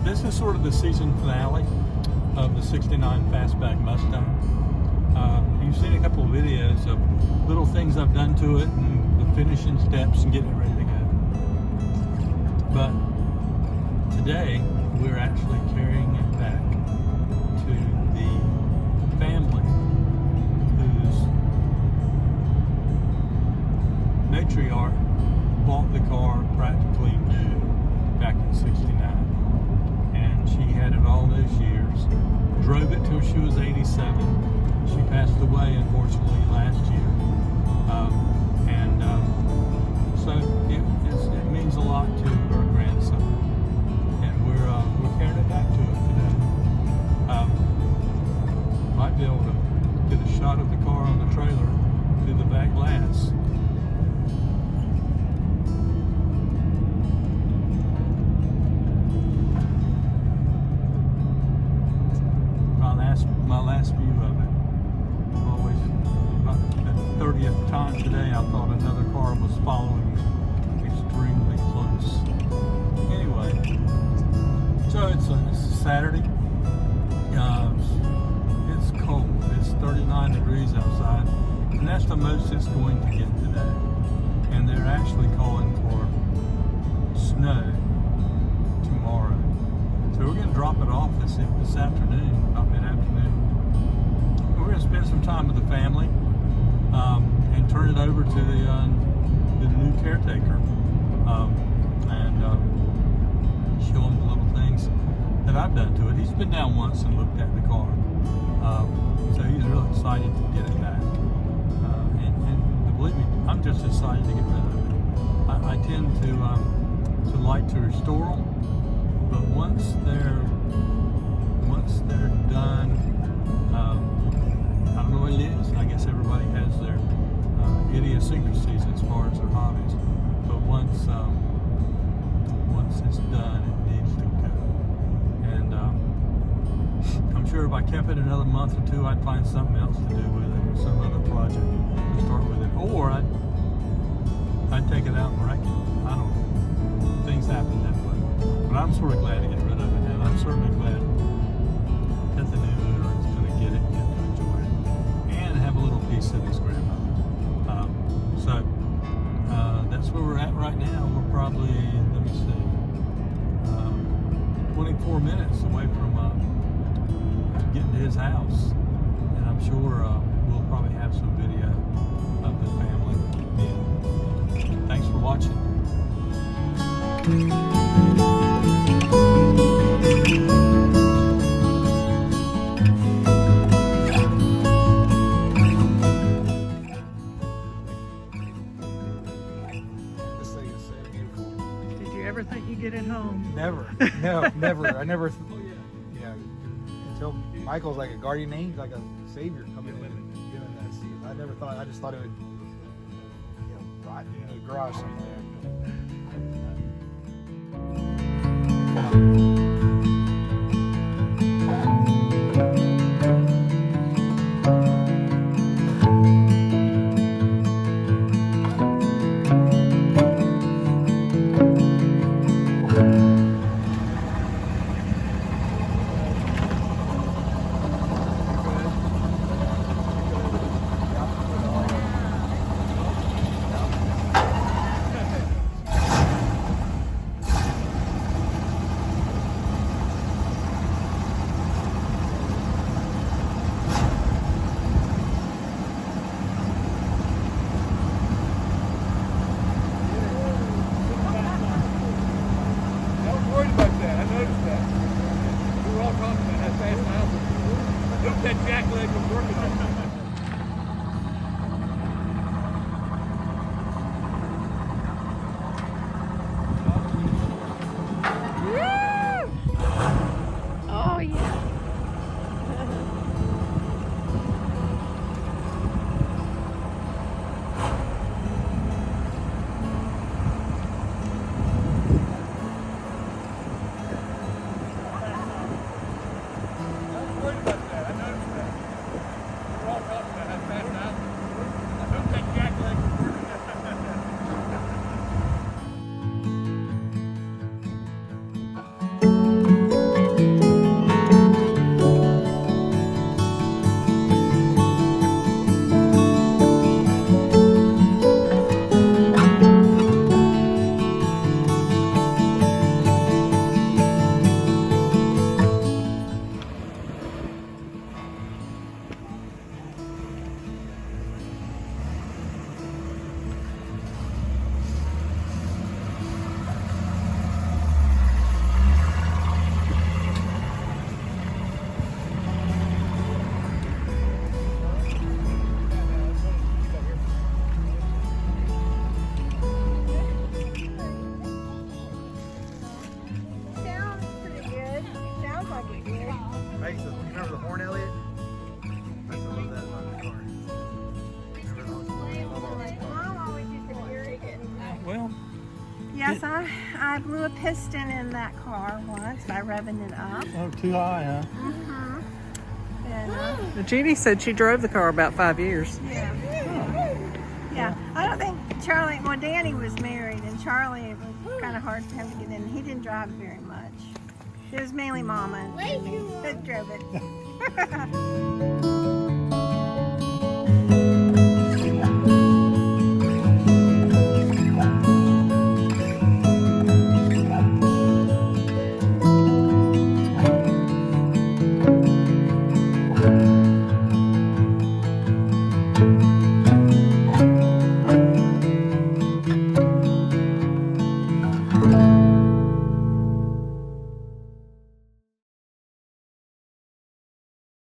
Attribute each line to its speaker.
Speaker 1: This is sort of the season finale of the '69 fastback Mustang. You've seen a couple of videos of little things I've done to it and the finishing steps and getting it ready to go. But today we're actually carrying it back to the family whose matriarch bought the car practically new back in '69. She had it all those years, drove it till she was 87. She passed away, unfortunately, last year. So it means a lot to her grandson. And we're carrying it back to her today. Might be able to get a shot of the car on the trailer through the back glass. My last view of it. Always, about the 30th time today, I thought another car was following me extremely close. Anyway, so it's a Saturday. It's cold. It's 39 degrees outside, and that's the most it's going to get today. And they're actually calling for snow tomorrow. So we're going to drop it off this afternoon, about mid-afternoon. We're going to spend some time with the family and turn it over to the new caretaker and show him the little things that I've done to it. He's been down once and looked at the car, so he's really excited to get it back. And believe me, I'm just excited to get rid of it. I tend to like to restore them. But once they're done, I don't know what it is. I guess everybody has their idiosyncrasies as far as their hobbies. But once it's done, it needs to go. And I'm sure if I kept it another month or two, I'd find something else to do with it, or some other project to start with it, or I'd take it out and wreck it. I don't know. Things happen that way. But I'm sort of glad to get rid of it, and I'm certainly glad that the new owner is going to get it and get to enjoy it, and have a little piece of his grandmother. So that's where we're at right now. We're probably, let me see, 24 minutes away from getting to his house, and I'm sure we'll probably have some video of the family then. Thanks for watching.
Speaker 2: Ever think you get it home?
Speaker 3: Never. No, never. I never. Until Michael's like a guardian angel, like a savior coming in and giving that seed. I never thought. I just thought it would, rot in the garage somewhere.
Speaker 1: That jack leg was working on that.
Speaker 2: Oh yeah.
Speaker 4: Yes, I blew a piston in that car once by revving it up.
Speaker 1: Oh, too high, huh?
Speaker 4: Mm-hmm. And,
Speaker 2: Judy said she drove the car about 5 years.
Speaker 4: yeah. Yeah. I don't think Charlie, well, Danny was married, and Charlie, it was kind of hard for him to get in. He didn't drive very much. It was mainly Mama that drove it.